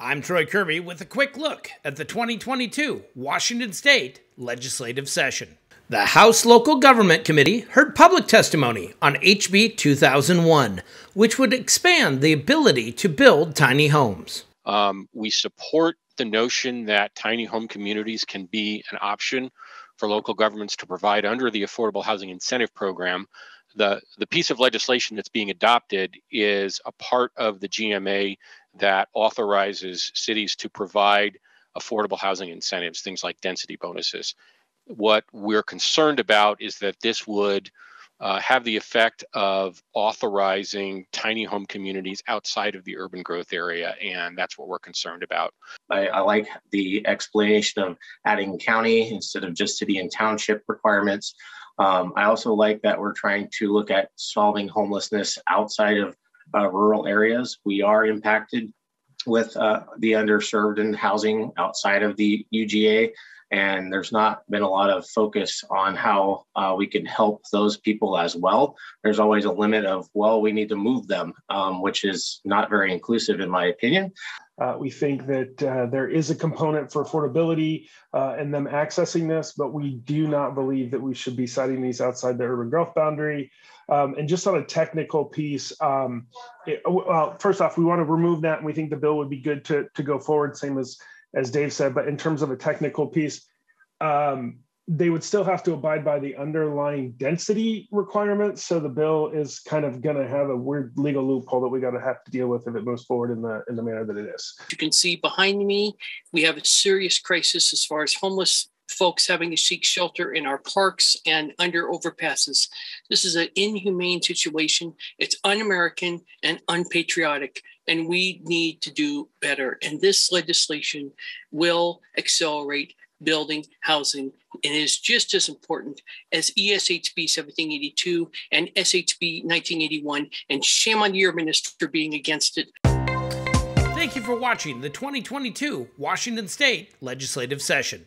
I'm Troy Kirby with a quick look at the 2022 Washington State legislative session. The House Local Government Committee heard public testimony on HB 2001, which would expand the ability to build tiny homes. We support the notion that tiny home communities can be an option for local governments to provide under the Affordable Housing Incentive Program. The piece of legislation that's being adopted is a part of the GMA that authorizes cities to provide affordable housing incentives, things like density bonuses. What we're concerned about is that this would have the effect of authorizing tiny home communities outside of the urban growth area, and that's what we're concerned about. I like the explanation of adding county instead of just city and township requirements. I also like that we're trying to look at solving homelessness outside of rural areas. We are impacted with the underserved in housing outside of the UGA. And there's not been a lot of focus on how we can help those people as well. There's always a limit of, well, we need to move them, which is not very inclusive in my opinion. We think that there is a component for affordability and them accessing this, but we do not believe that we should be citing these outside the urban growth boundary. And just on a technical piece, well, first off, we want to remove that, and we think the bill would be good to go forward, same as Dave said. But in terms of a technical piece, they would still have to abide by the underlying density requirements. So the bill is kind of going to have a weird legal loophole that we got to have to deal with if it moves forward in the manner that it is. You can see behind me, we have a serious crisis as far as homeless folks having to seek shelter in our parks and under overpasses. This is an inhumane situation. It's un-American and unpatriotic, and we need to do better. And this legislation will accelerate building housing, and it is just as important as ESHB 1782 and SHB 1981, and shame on your minister being against it. Thank you for watching the 2022 Washington State legislative session.